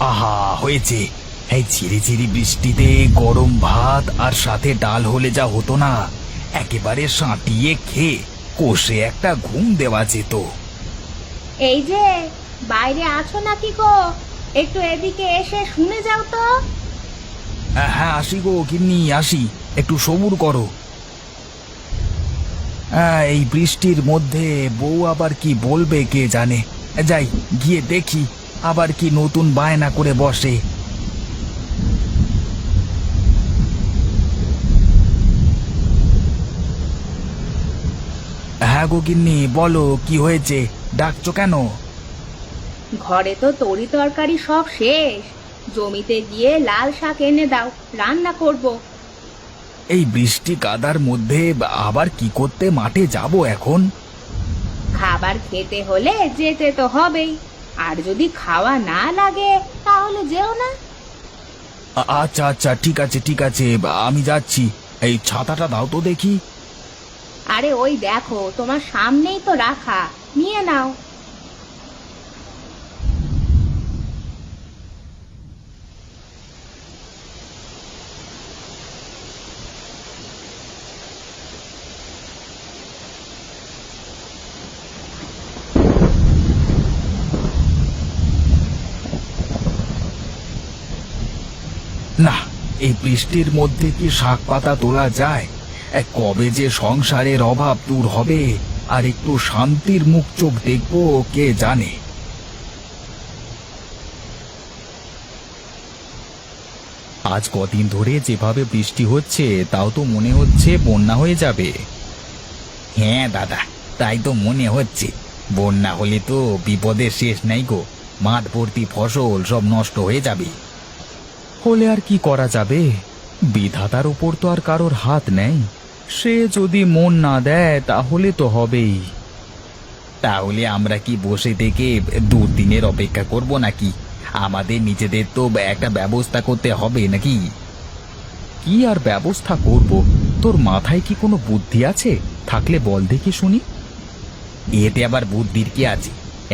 আহা, হয়েছে। এই ঝিরিঝিরি বৃষ্টিতে গরম ভাত আর সাথে ডাল হলে যা হতো না, একেবারে সাঁটিয়ে খেয়ে কষে একটা ঘুম দেওয়া যেত। এই যে, বাইরে আছো নাকি গো? একটু এদিকে এসে শুনে যাও তো। হ্যাঁ, আসি গো গিন্নি, আসি। একটু সবুর করো। এই বৃষ্টির মধ্যে বউ আবার কি বলবে কে জানে। যাই গিয়ে দেখি আবার কি নতুন বায়না করে বসে। হ্যাঁ গো গিন্নি, বলো কি হয়েছে, ডাকছো কেন? ঘরে তো তরি তরকারি সব শেষ। জমিতে গিয়ে লাল শাক এনে দাও, রান্না করব। এই বৃষ্টি কাদার মধ্যে আবার কি করতে মাঠে যাব এখন? খাবার খেতে হলে যেতে তো হবেই। আর যদি খাওয়া না লাগে তাহলে যেও না। আচ্ছা আচ্ছা, ঠিক আছে ঠিক আছে, আমি যাচ্ছি। এই ছাতাটা দাও তো দেখি। আরে ওই দেখো, তোমার সামনেই তো রাখা, নিয়ে নাও। না, এই বৃষ্টির মধ্যে কি শাক পাতা তোলা যায়? কবে যে সংসারের অভাব দূর হবে আর একটু শান্তির মুখ চোখ দেখবো কে জানে। আজ কদিন ধরে যেভাবে বৃষ্টি হচ্ছে তাও তো মনে হচ্ছে বন্যা হয়ে যাবে। হ্যাঁ দাদা, তাই তো মনে হচ্ছে। বন্যা হলে তো বিপদের শেষ নাই গো। মাঠ ভর্তি ফসল সব নষ্ট হয়ে যাবে। হলে আর কি করা যাবে? বিধাতার উপর তো আর কারোর হাত নেই। সে যদি মন না দেয় তাহলে তো হবেই। তাহলে আমরা কি বসে থেকে দুর্দিনের অপেক্ষা করব নাকি? আমাদের নিজেদের তো একটা ব্যবস্থা করতে হবে নাকি? কি আর ব্যবস্থা করব? তোর মাথায় কি কোনো বুদ্ধি আছে? থাকলে বল দেখি শুনি। এতে আবার বুদ্ধির কি আছে?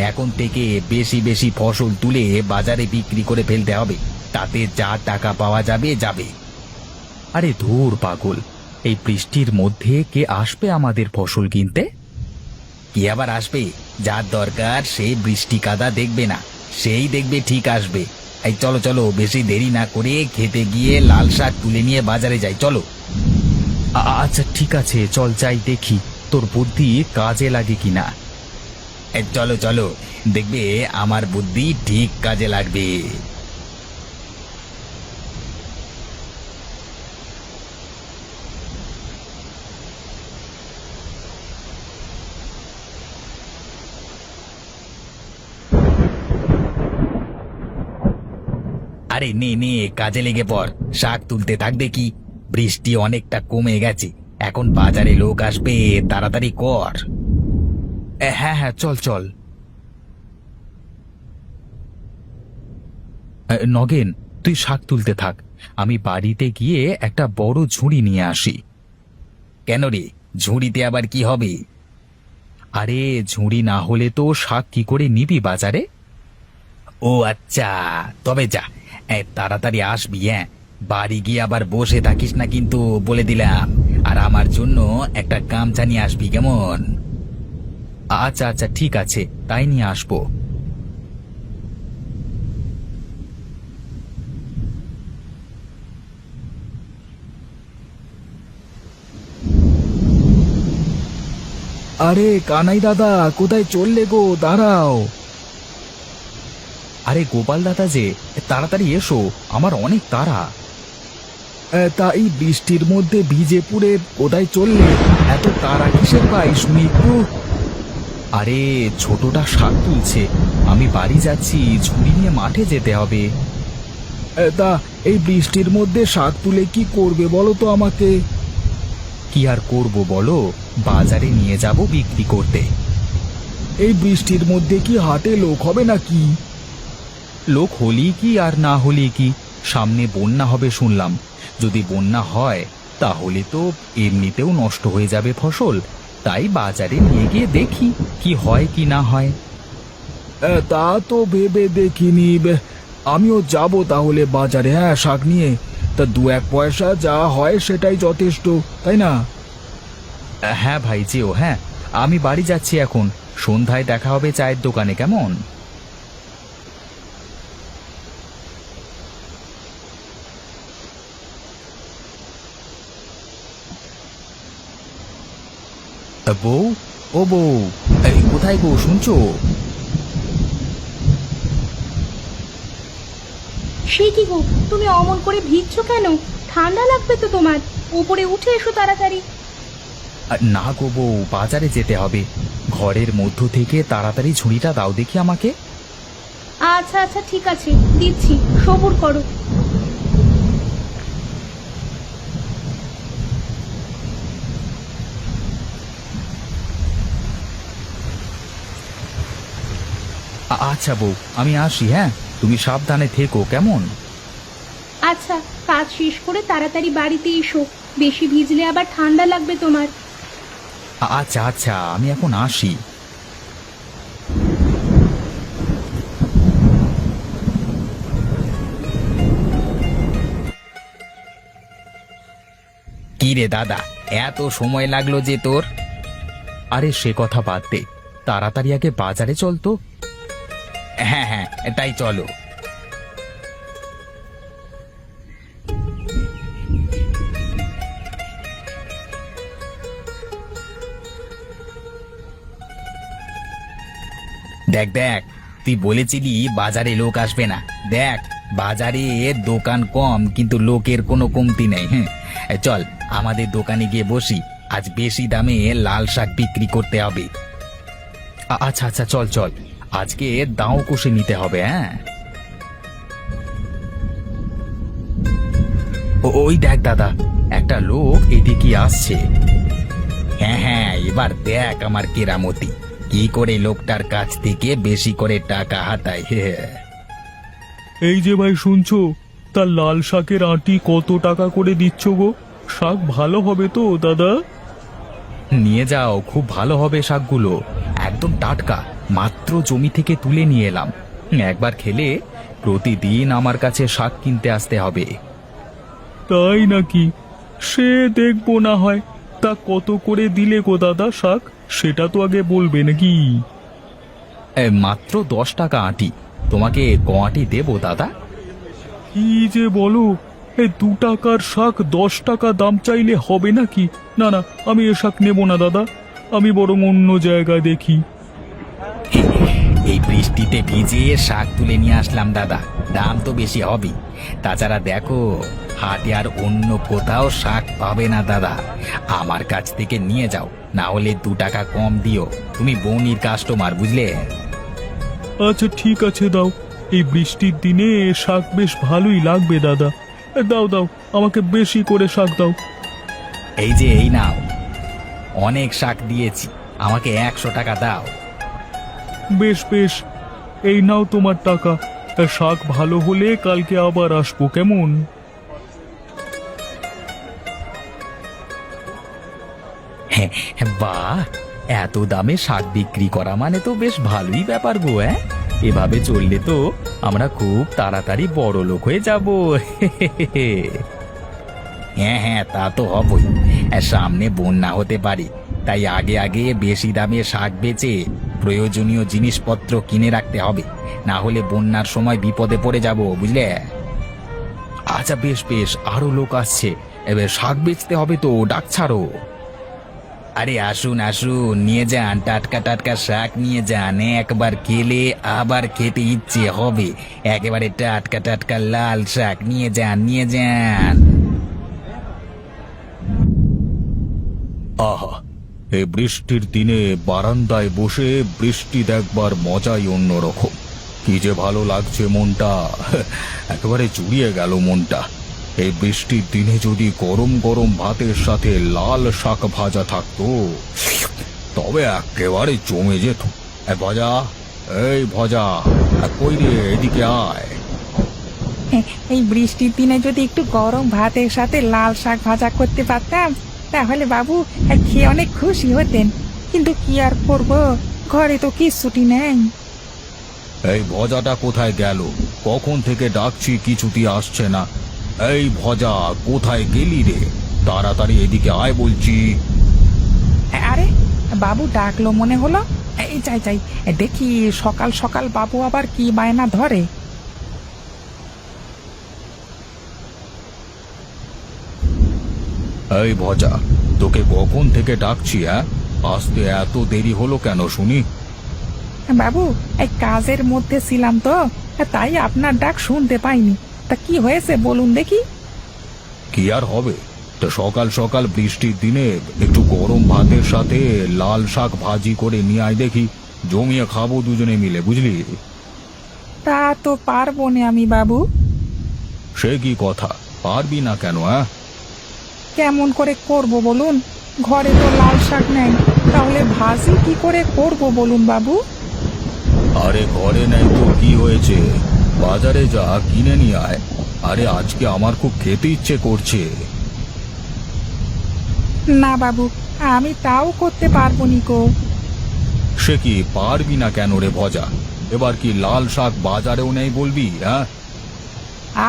এখন থেকে বেশি বেশি ফসল তুলে বাজারে বিক্রি করে ফেলতে হবে। তাতে যা টাকা পাওয়া যাবে যাবে। আরে ধুর পাগল, এই বৃষ্টির মধ্যে কে আসবে আমাদের ফসল কিনতে? কি আবার আসবে? যার দরকার সে বৃষ্টি কাদা দেখবে না, সেই দেখবে ঠিক আসবে। এই চলো চলো, বেশি দেরি না করে খেতে গিয়ে লাল শাক তুলে নিয়ে বাজারে যাই, চলো। আচ্ছা ঠিক আছে, চল যাই দেখি তোর বুদ্ধি কাজে লাগে কিনা। চলো চলো, দেখবে আমার বুদ্ধি ঠিক কাজে লাগবে। আরে নে নে, কাজে লেগে পড়। শাক তুলতে থাকবে কি? বৃষ্টি অনেকটা কমে গেছে, এখন বাজারে লোক আসবে, তাড়াতাড়ি কর। হ্যাঁ হ্যাঁ, চল চল। নগেন, তুই শাক তুলতে থাক, আমি বাড়িতে গিয়ে একটা বড় ঝুড়ি নিয়ে আসি। কেন রে, ঝুড়িতে আবার কি হবে? আরে ঝুড়ি না হলে তো শাক কি করে নিবি বাজারে? ও আচ্ছা, তবে যা, তাড়াতাড়ি আসবি। হ্যাঁ, বাড়ি গিয়ে আবার বসে থাকিস না কিন্তু, বলে দিলাম। আর আমার জন্য একটা গামছা নিয়ে আসবি, কেমন? আচ্ছা আচ্ছা, ঠিক আছে, তাই নিয়ে আসবো। আরে কানাই দাদা, কোথায় চললে গো? দাঁড়াও। আরে গোপাল দাদা যে, তাড়াতাড়ি এসো, আমার অনেক তাড়া। তা এই বৃষ্টির মধ্যে ভিজে পুড়ে কোথায় চললে? এত তাড়া কিসের ভাই, শুনি একটু। আরে ছোটটা শাক তুলছে, আমি বাড়ি যাচ্ছি, ঝুড়ি নিয়ে মাঠে যেতে হবে। তা এই বৃষ্টির মধ্যে শাক তুলে কি করবে বলো তো আমাকে? কি আর করব বলো, বাজারে নিয়ে যাব বিক্রি করতে। এই বৃষ্টির মধ্যে কি হাটে লোক হবে নাকি? লোক হলি কি আর না হলি কি, সামনে বন্যা হবে শুনলাম। যদি বন্যা হয় তাহলে তো এমনিতেও নষ্ট হয়ে যাবে ফসল, তাই বাজারে নিয়ে গিয়ে দেখি কি হয় কি না হয়। তা তো ভেবে দেখিনি। আমিও যাব তাহলে বাজারে, হ্যাঁ, শাক নিয়ে। তা 2-1 পয়সা যা হয় সেটাই যথেষ্ট, তাই না? হ্যাঁ ভাই, যেও। হ্যাঁ, আমি বাড়ি যাচ্ছি এখন। সন্ধ্যায় দেখা হবে চায়ের দোকানে, কেমন? বউ, ও বউ, এই কোথায় গো, শুনছো? সে কি গো, তুমি অমন করে ভিজছো কেন? ঠান্ডা লাগবে তো তোমার। উপরে উঠে এসো তাড়াতাড়ি। না গো বউ, বাজারে যেতে হবে। ঘরের মধ্য থেকে তাড়াতাড়ি ঝুড়িটা দাও দেখি আমাকে। আচ্ছা আচ্ছা, ঠিক আছে, দিচ্ছি, সবুর করো। আচ্ছা বউ, আমি আসি। হ্যাঁ, তুমি সাবধানে থেকো, কেমন? আচ্ছা, কাজ শেষ করে তাড়াতাড়ি বাড়িতে এসো। বেশি ভিজলে আবার ঠান্ডা লাগবে তোমার। আচ্ছা আচ্ছা, আমি এখন আসি। কি রে দাদা, এত সময় লাগলো যে তোর? আরে সে কথা বাদ দে, তাড়াতাড়ি আগে বাজারে চল তো। হ্যাঁ হ্যাঁ, তাই চলো। দেখ দেখ, তুই বলেছিলি বাজারে লোক আসবে না। দেখ, বাজারে দোকান কম কিন্তু লোকের কোনো কমতি নেই। হ্যাঁ, চল আমাদের দোকানে গিয়ে বসি। আজ বেশি দামে লাল শাক বিক্রি করতে হবে। আচ্ছা আচ্ছা, চল চল, আজকে দাও কষে নিতে হবে। হ্যাঁ, ওই দেখ দাদা, একটা লোক এদিকে আসছে। হ্যাঁ হ্যাঁ, এবার দেখ আমার কেরামতি, কি করে লোকটার কাছ থেকে বেশি করে টাকা হাতায়। এই যে ভাই, শুনছো? তা লাল শাকের আঁটি কত টাকা করে দিচ্ছ গো? শাক ভালো হবে তো দাদা? নিয়ে যাও, খুব ভালো হবে শাকগুলো, একদম টাটকা, মাত্র জমি থেকে তুলে নিয়ে এলাম। একবার খেলে প্রতিদিন আমার কাছে শাক কিনতে আসতে হবে। তাই নাকি? সে দেখবো না হয়। তা কত করে দিলে গো দাদা শাক, সেটা তো আগে বলবে নাকি? মাত্র 10 টাকা আঁটি। তোমাকে ক আঁটি দেবো দাদা? কি যে বলো! এই 2 টাকার শাক 10 টাকা দাম চাইলে হবে নাকি? না না, আমি এ শাক নেব না দাদা, আমি বরং অন্য জায়গায় দেখি। এই বৃষ্টিতে ভিজে শাক তুলে নিয়ে আসলাম দাদা, দাম তো বেশি হবে। তাছাড়া দেখো, হাটে আর অন্য কোথাও শাক পাবে না দাদা। আমার কাছ থেকে নিয়ে যাও, না হলে 2 টাকা কম দিও। তুমি বৌনির কাস্টমার, বুঝলে? আচ্ছা ঠিক আছে, দাও। এই বৃষ্টির দিনে শাক বেশ ভালোই লাগবে দাদা। দাও দাও, আমাকে বেশি করে শাক দাও। এই যে, এই নাও, অনেক শাক দিয়েছি, আমাকে 100 টাকা দাও। বেশ বেশ, এই নাও তোমার টাকা। শাক ভালো হলে কালকে আবার আসবো, কেমন? হ্যাঁ, বাহ, এত দামে শাক বিক্রি করা মানে তো বেশ ভালোই ব্যাপার গো। এভাবে চললে তো আমরা খুব তাড়াতাড়ি বড় লোক হয়ে যাব। হ্যাঁ হ্যাঁ, তা তো হবই। সামনে বন্যা হতে পারে, তাই আগে আগে বেশি দামে শাক বেচে প্রয়োজনীয় জিনিসপত্র কিনে রাখতে হবে, না হলে বন্যার সময় বিপদে পড়ে যাব, বুঝলে? আচ্ছা বেশ বেশ, আরো লোক আসছে, এবার শাক বেচতে হবে তো, ডাক ছাড়ো। আরে আসুন আসুন, নিয়ে যান, টাটকা টাটকা শাক নিয়ে যান, একবার খেলে আবার খেতে ইচ্ছে হবে। একেবারে টাটকা টাটকা লাল শাক নিয়ে যান, নিয়ে যান। আহা, এই বৃষ্টির দিনে বারান্দায় বসে বৃষ্টি দেখবার মজাই অন্যরকম। কি যে ভালো লাগছে মনটা, একেবারে জুড়িয়ে গেল মনটা। এই বৃষ্টির দিনে যদি গরম গরম ভাতের সাথে লাল শাক ভাজা থাকতো, তবে একেবারে জমে যেত। ভজা, এই ভজা, কই রে, এদিকে আয়। এই বৃষ্টির দিনে যদি একটু গরম ভাতের সাথে লাল শাক ভাজা করতে পারতাম, তাহলে বাবু খেয়ে অনেক খুশি হতেন। কিন্তু কি আর করব, ঘরে তো কিচ্ছুটি নেই। এই ভজাটা কোথায় গেল? কখন থেকে ডাকছি কিছুতেই আসছে না। এই ভজা, কোথায় গেলি রে? তাড়াতাড়ি এদিকে আয় বলছি। আরে বাবু ডাকলো মনে হলো। এই যাই যাই, দেখি সকাল সকাল বাবু আবার কি বায়না ধরে। এই ভজা, তোকে কখন থেকে ডাকছি, হ্যাঁ? আসতে এত দেরি হলো কেন শুনি? বাবু এই কাজের মধ্যে ছিলাম তো, তাই আপনার ডাক শুনতে পাইনি। তা কি হয়েছে বলুন দেখি। কি আর হবে, তো সকাল সকাল বৃষ্টির দিনে একটু গরম ভাতের সাথে লাল শাক ভাজি করে নিয়ে আয় দেখি, জমিয়ে খাবো দুজনে মিলে, বুঝলি? তা তো পারবো না আমি বাবু। সে কি কথা, পারবি না কেন? হ্যাঁ, কেমন করে করব বলুন, ঘরে তো লাল শাক নেই, তাহলে ভাজি কি করে করব বলুন বাবু। আরে ঘরে নেই তো কি হয়েছে, বাজারে যা কিনে নিয়ে আয়। আরে আজকে আমার খুব খেতে ইচ্ছে করছে। না বাবু, আমি তাও করতে পারবো নি গো। সে কি, পারবি না কেন রে ভজা? এবার কি লাল শাক বাজারেও নেই বলবি? হ্যাঁ,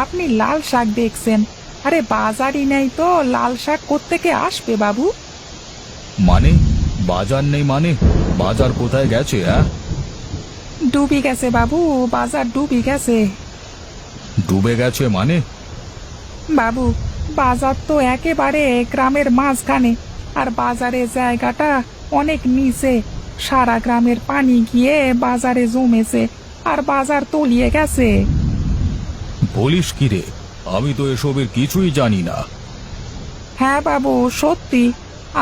আপনি লাল শাক দেখছেন, আরে বাজারই নেই তো লাল শাক কোত্থেকে আসবে বাবু। মানে বাজার নেই মানে? বাজার কোথায় গেছে? হ্যাঁ, ডুবি গেছে বাবু, বাজার ডুবি গেছে। ডুবে গেছে মানে? বাবু বাজার তো একেবারে গ্রামের মাঝখানে, আর বাজারের জায়গাটা অনেক নিচে। সারা গ্রামের পানি গিয়ে বাজারে জমেছে, আর বাজার তলিয়ে গেছে। বলিস কি রে? আমি তো এসবের কিছুই জানি না। হ্যাঁ বাবু সত্যি,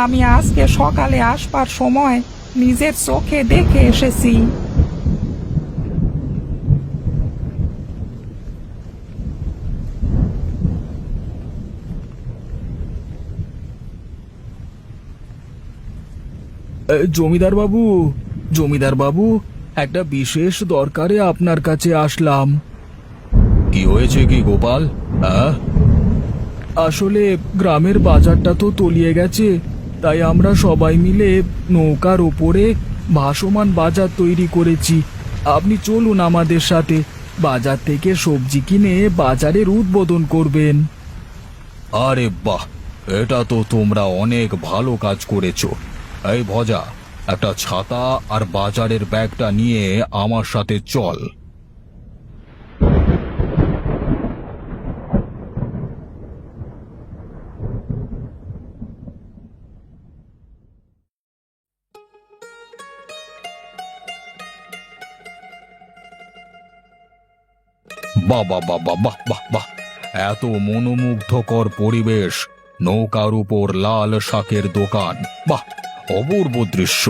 আমি আজকে সকালে আসবার সময় নিজের চোখে দেখে এসেছি। জমিদার বাবু, জমিদার বাবু, একটা বিশেষ দরকারে আপনার কাছে আসলাম। কি হয়েছে কি গোপাল? আসলে গ্রামের বাজারটা তো তলিয়ে গেছে, তাই আমরা সবাই মিলে নৌকার ওপরে ভাসমান বাজার তৈরি করেছি। আপনি চলুন আমাদের সাথে, বাজার থেকে সবজি কিনে বাজারের উদ্বোধন করবেন। আরে বাহ, এটা তো তোমরা অনেক ভালো কাজ করেছো। এই ভজা, একটা ছাতা আর বাজারের ব্যাগটা নিয়ে আমার সাথে চল। বাহ বাহ বাহ বাহ বাহ বাহ বাহ, এত মনোমুগ্ধকর পরিবেশ, নৌকার উপর লাল শাকের দোকান, বাহ, অপূর্ব দৃশ্য।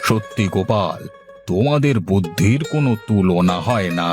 সত্যি গোপাল, তোমাদের বুদ্ধির কোনো তুলনা হয় না।